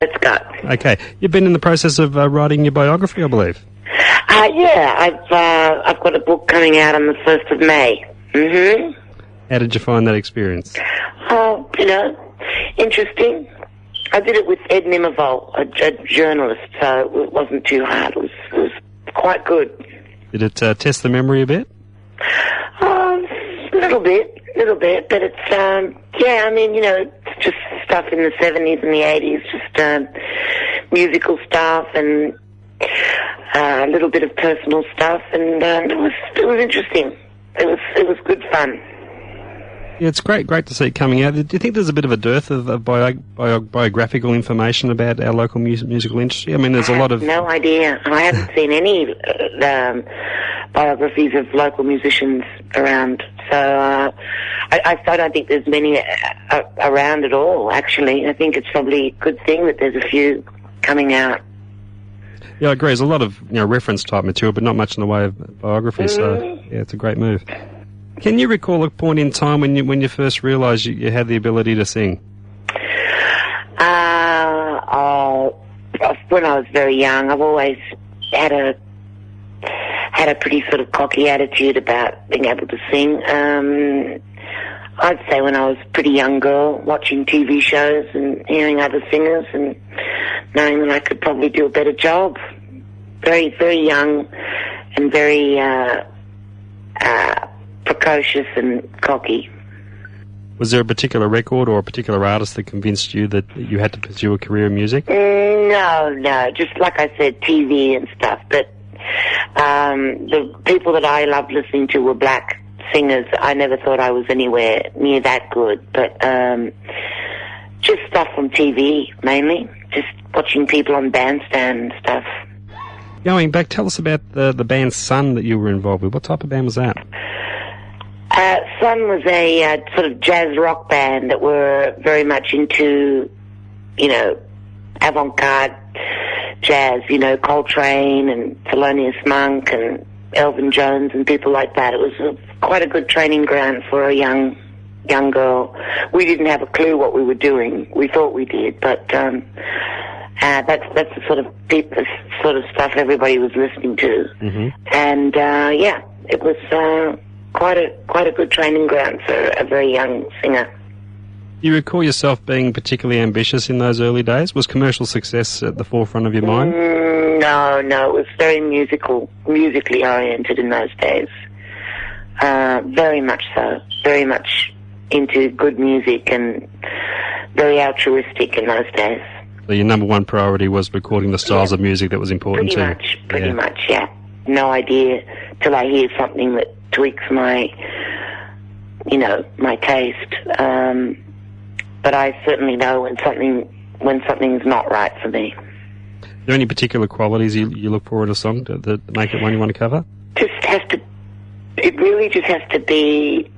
Let's go. Okay. You've been in the process of writing your biography, I believe. Yeah, I've got a book coming out on the 1st of May. Mm-hmm. How did you find that experience? Interesting. I did it with Ed Nimmervold, a journalist, so it wasn't too hard. It was quite good. Did it test the memory a bit? A little bit, but it's, it's just stuff in the 70s and the 80s, just musical stuff and a little bit of personal stuff, and it was interesting. It was good fun. Yeah, it's great to see it coming out. Do you think there's a bit of a dearth of biographical information about our local musical industry? I mean, there's a lot of... No idea. I haven't seen any biographies of local musicians around. So I don't think there's many around at all, actually. I think it's probably a good thing that there's a few coming out. Yeah, I agree. There's a lot of reference-type material, but not much in the way of biography, so yeah, it's a great move. Can you recall a point in time when you first realised you had the ability to sing? When I was very young, I've always had a pretty sort of cocky attitude about being able to sing. I'd say when I was a pretty young girl, watching TV shows and hearing other singers and knowing that I could probably do a better job. Very, very young and very precocious and cocky. Was there a particular record or a particular artist that convinced you that you had to pursue a career in music? No. Just like I said, TV and stuff. But the people that I loved listening to were black singers. I never thought I was anywhere near that good. But just stuff from TV, mainly. Just watching people on Bandstand and stuff. Going back, tell us about the band Sun that you were involved with. What type of band was that? Sun was a sort of jazz rock band that were very much into, avant-garde jazz, Coltrane and Thelonious Monk and Elvin Jones and people like that. It was quite a good training ground for a young girl. We didn't have a clue what we were doing. We thought we did, but that's the sort of stuff everybody was listening to. Mm-hmm. And it was quite a good training ground for a very young singer. Do you recall yourself being particularly ambitious in those early days? Was commercial success at the forefront of your mind? No, it was very musically oriented in those days. Very much so. Very much into good music and very altruistic in those days. So your number one priority was recording the styles of music that was important to you? Pretty much, yeah. No idea till I hear something that tweaks my taste. But I certainly know when something's not right for me. Are there any particular qualities you look for in a song that make it one you want to cover? It really just has to be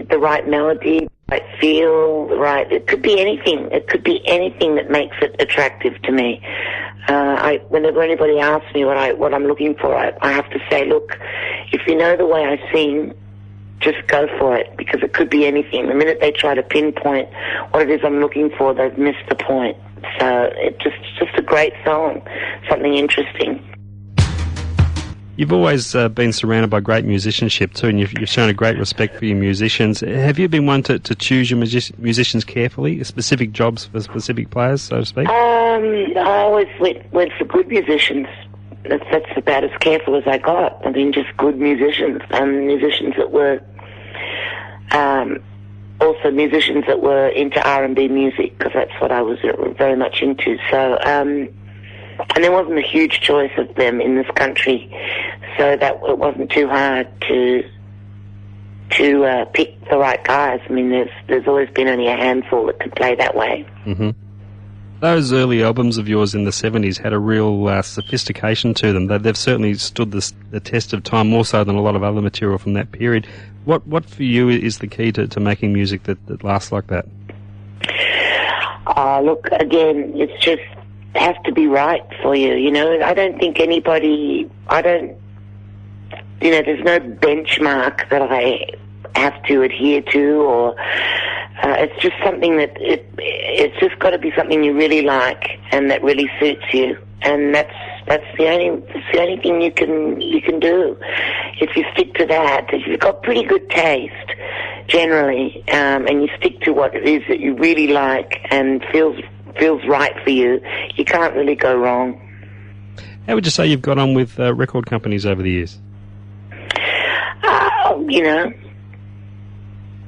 the right melody, right feel, it could be anything. It could be anything that makes it attractive to me. Whenever anybody asks me what I'm looking for, I have to say, look, if you know the way I sing, just go for it, because it could be anything. The minute they try to pinpoint what it is I'm looking for, they've missed the point. So it's just a great song, something interesting. You've always been surrounded by great musicianship too, and you've shown a great respect for your musicians. Have you been one to choose your musicians carefully, specific jobs for specific players, so to speak? I always went for good musicians. That's about as careful as I got. I mean, just good musicians, and musicians that were also musicians that were into R&B music, because that's what I was very much into. So, and there wasn't a huge choice of them in this country, so that it wasn't too hard to pick the right guys. I mean, there's always been only a handful that could play that way. Mm-hmm. Those early albums of yours in the 70s had a real sophistication to them. They've certainly stood the test of time, more so than a lot of other material from that period. What for you is the key to making music that lasts like that? Look, again, it's just has to be right for you, I don't think anybody, there's no benchmark that I have to adhere to, or It's just something that it's just got to be something you really like and that really suits you, and that's the only thing you can do. If you stick to that, if you've got pretty good taste generally, and you stick to what it is that you really like and feels right for you, you can't really go wrong. How would you say you've got on with record companies over the years? You know,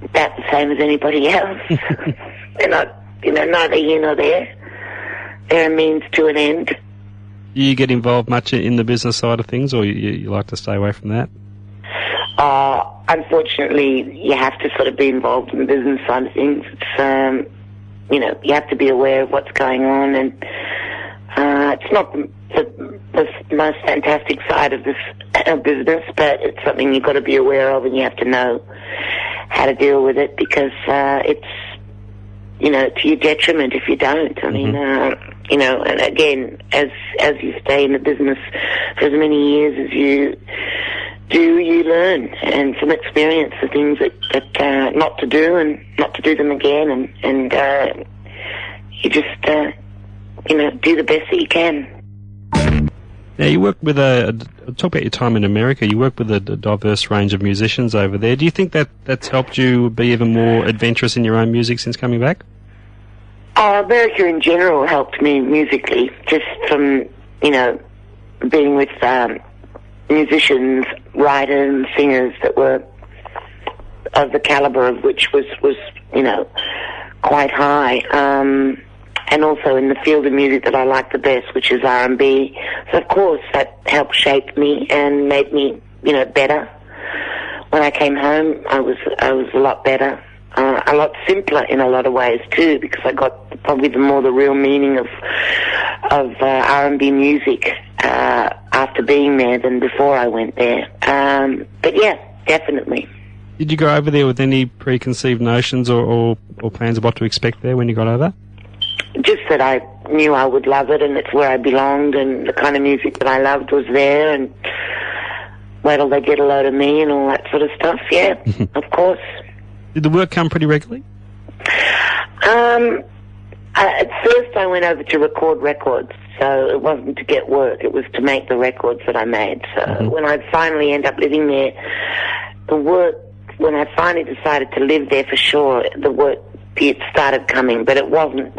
about the same as anybody else. They're not, neither here nor there. They're a means to an end. Do you get involved much in the business side of things, or you like to stay away from that? Unfortunately, you have to sort of be involved in the business side of things. It's, you have to be aware of what's going on, and it's not the most fantastic side of this business, but it's something you've got to be aware of, and you have to know how to deal with it, because it's, to your detriment if you don't. I mean, and again, as you stay in the business for as many years as you do, you learn, and from experience, the things that not to do and not to do them again, and you just, do the best that you can. Now, you work with talk about your time in America. You work with a diverse range of musicians over there. Do you think that's helped you be even more adventurous in your own music since coming back? America in general helped me musically, just from, being with musicians, writers, and singers that were of the caliber of which was quite high. And also in the field of music that I like the best, which is R&B. So of course that helped shape me and made me, better. When I came home, I was a lot better, a lot simpler in a lot of ways too, because I got probably the real meaning of R&B music after being there than before I went there. But yeah, definitely. Did you go over there with any preconceived notions or plans of what to expect there when you got over? Just that I knew I would love it, and it's where I belonged, and the kind of music that I loved was there, and wait till they get a load of me and all that sort of stuff. Yeah, of course. Did the work come pretty regularly? At first I went over to record records, so it wasn't to get work, it was to make the records that I made. So when I finally end up living there, when I finally decided to live there for sure, the work, it started coming, but it wasn't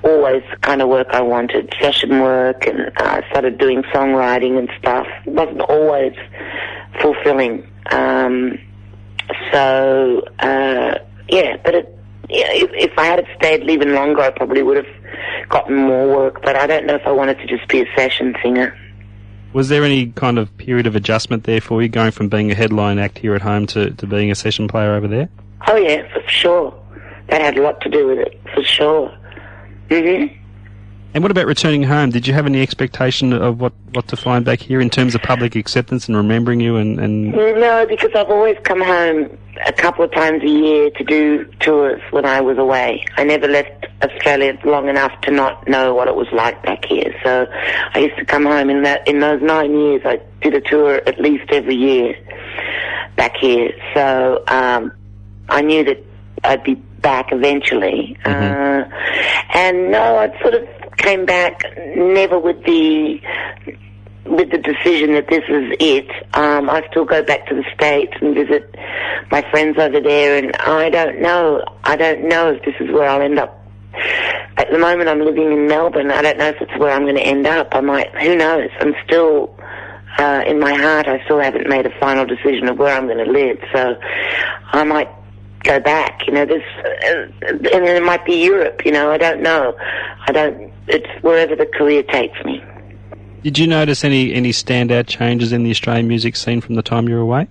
always the kind of work I wanted. Session work, and I started doing songwriting and stuff. It wasn't always fulfilling. But if I had stayed even longer, I probably would have gotten more work, but I don't know if I wanted to just be a session singer. Was there any kind of period of adjustment there for you, going from being a headline act here at home to being a session player over there? Oh yeah, for sure. That had a lot to do with it, for sure. And what about returning home? Did you have any expectation of what to find back here in terms of public acceptance and remembering you? And No, because I've always come home a couple of times a year to do tours when I was away. I never left Australia long enough to not know what it was like back here. So I used to come home. In those 9 years, I did a tour at least every year back here. So I knew that I'd be back eventually. And no, I sort of came back never with the decision that this is it. I still go back to the States and visit my friends over there, and I don't know if this is where I'll end up. At the moment I'm living in Melbourne. I don't know if it's where I'm going to end up. Who knows? I'm still, in my heart, I still haven't made a final decision of where I'm going to live, so I might go back, and then it might be Europe, I don't know. It's wherever the career takes me. Did you notice any standout changes in the Australian music scene from the time you were away?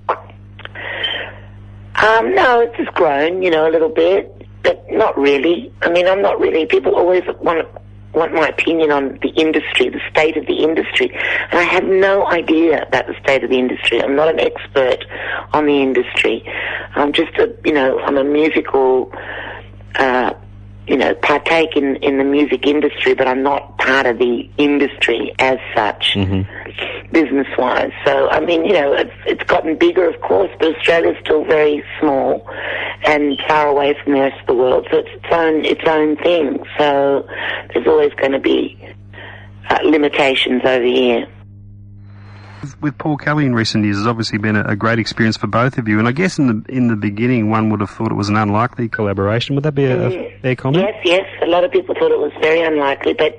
No, it's just grown, a little bit, but not really. I mean, I'm not really, people always want my opinion on the industry, the state of the industry, and I have no idea about the state of the industry. I'm not an expert on the industry. I'm just I'm a musical partake in the music industry, but I'm not part of the industry as such, business-wise. So, I mean, it's gotten bigger, of course, but Australia's still very small and far away from the rest of the world. So it's its own thing. So there's always going to be limitations over here. With Paul Kelly in recent years, has obviously been a great experience for both of you, and I guess in the beginning, one would have thought it was an unlikely collaboration. Would that be a fair comment? Yes. A lot of people thought it was very unlikely, but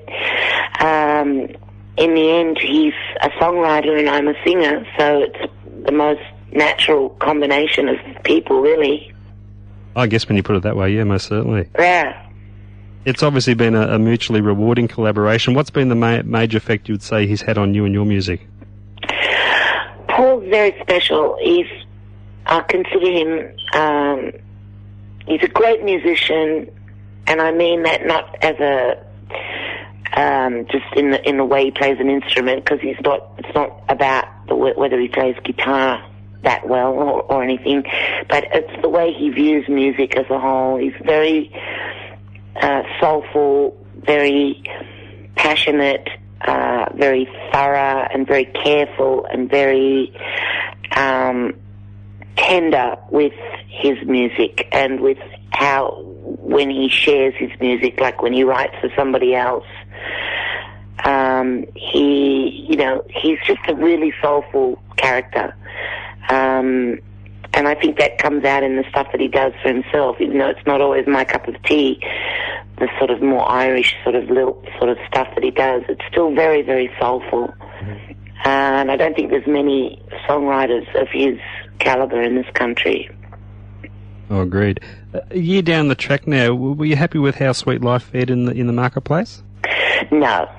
in the end, he's a songwriter and I'm a singer, so it's the most natural combination of people, really. I guess when you put it that way, yeah, most certainly. Yeah. It's obviously been a mutually rewarding collaboration. What's been the major effect you would say he's had on you and your music? Paul's very special. I consider him, he's a great musician, and I mean that not as just in the way he plays an instrument, because it's not about whether he plays guitar that well or anything, but it's the way he views music as a whole. He's very soulful, very passionate, very thorough and very careful and very tender with his music and with how, when he shares his music, like when he writes for somebody else, he's just a really soulful character. And I think that comes out in the stuff that he does for himself, even though it's not always my cup of tea, the sort of more Irish sort of lilt sort of stuff that he does. It's still very, very soulful. And I don't think there's many songwriters of his caliber in this country. Oh, agreed. A year down the track now, were you happy with how Sweet Life fared in the marketplace? No,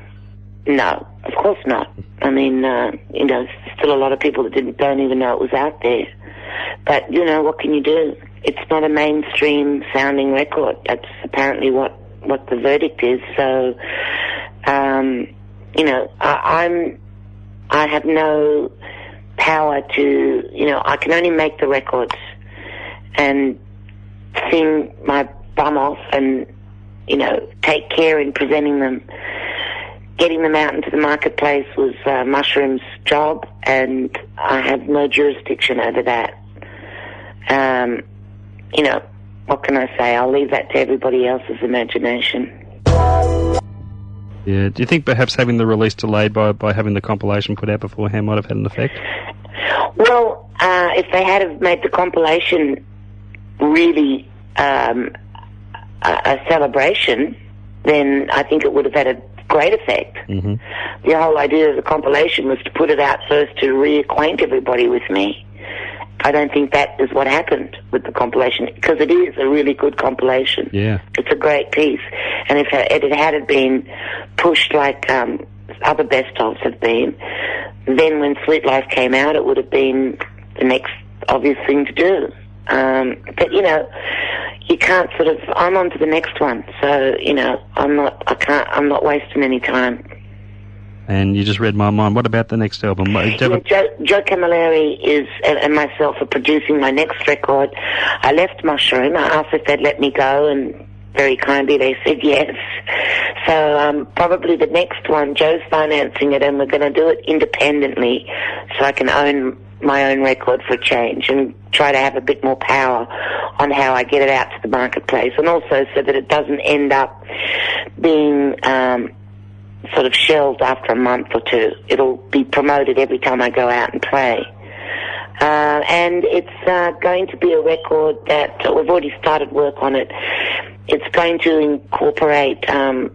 of course not. I mean, still a lot of people that don't even know it was out there. But, what can you do? It's not a mainstream sounding record. That's apparently what the verdict is. So, I have no power to, I can only make the records and sing my bum off and, take care in presenting them. Getting them out into the marketplace was Mushroom's job, and I have no jurisdiction over that. What can I say? I'll leave that to everybody else's imagination. Yeah. Do you think perhaps having the release delayed by having the compilation put out beforehand might have had an effect? Well, if they had have made the compilation really a celebration, then I think it would have had a great effect. The whole idea of the compilation was to put it out first to reacquaint everybody with me. I don't think that is what happened with the compilation, because it is a really good compilation. Yeah. It's a great piece. And if it had been pushed like other best-ofs have been, then when Sweet Life came out, it would have been the next obvious thing to do. But, you can't I'm on to the next one. So, I'm not wasting any time. And you just read my mind. What about the next album? Joe Camilleri and myself are producing my next record. I left Mushroom. I asked if they'd let me go, and very kindly they said yes. So probably the next one, Joe's financing it, and we're going to do it independently so I can own my own record for a change and try to have a bit more power on how I get it out to the marketplace, and also so that it doesn't end up being sort of shelved after a month or two. It'll be promoted every time I go out and play. And it's going to be a record that we've already started work on it. It's going to incorporate an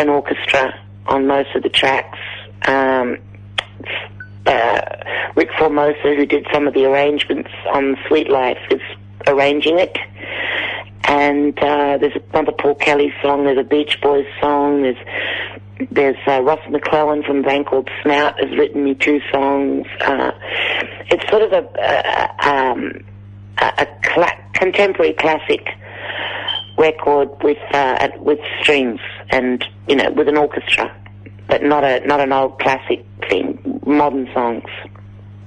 orchestra on most of the tracks. Rick Formosa, who did some of the arrangements on Sweet Life, is arranging it. And there's another Paul Kelly song, there's a Beach Boys song, there's Ross McClellan from Van Called Snout has written me 2 songs. It's sort of a contemporary classic record with strings and with an orchestra, but not an old classic thing. Modern songs.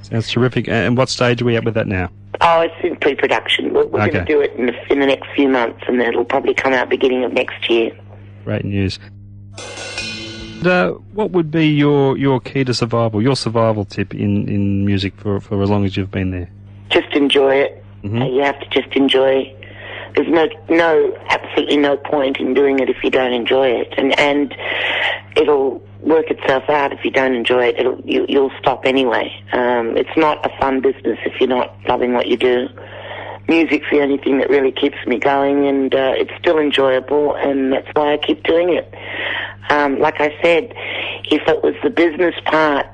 Sounds terrific. And what stage are we at with that now? Oh, it's in pre-production. We're going to do it in the next few months, and it'll probably come out beginning of next year. Great news. What would be your key to survival, your survival tip in music for as long as you've been there? Just enjoy it. Mm-hmm. You have to just enjoy. There's absolutely no point in doing it if you don't enjoy it, and it'll work itself out. If you don't enjoy it, you'll stop anyway. It's not a fun business if you're not loving what you do. Music's the only thing that really keeps me going, and it's still enjoyable, and that's why I keep doing it. Like I said, if it was the business part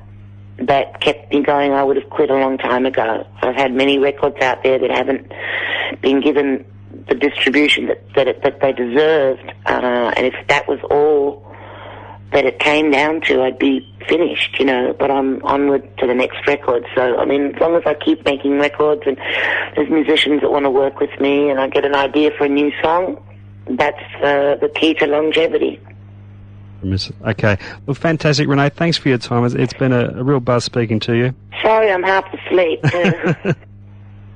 that kept me going, I would have quit a long time ago. I've had many records out there that haven't been given the distribution that they deserved, and if that was all that it came down to, I'd be finished, but I'm onward to the next record. So, I mean, as long as I keep making records and there's musicians that want to work with me and I get an idea for a new song, that's the key to longevity. Okay. Well, fantastic, Renee. Thanks for your time. It's been a real buzz speaking to you. Sorry, I'm half asleep.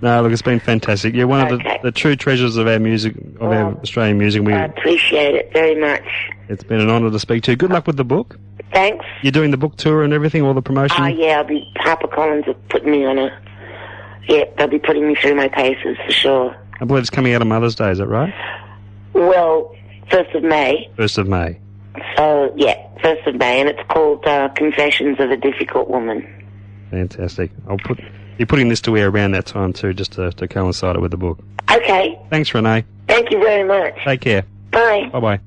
No, look, it's been fantastic. You're one of the true treasures of our music, our Australian music. I appreciate it very much. It's been an honour to speak to you. Good luck with the book. Thanks. You're doing the book tour and everything, all the promotion? HarperCollins are putting me on they'll be putting me through my paces for sure. I believe it's coming out on Mother's Day, is that right? Well, 1st of May. 1st of May. So, 1st of May, and it's called Confessions of a Difficult Woman. Fantastic. Be putting this to air around that time too, just to coincide it with the book. Okay. Thanks, Renee. Thank you very much. Take care. Bye. Bye-bye.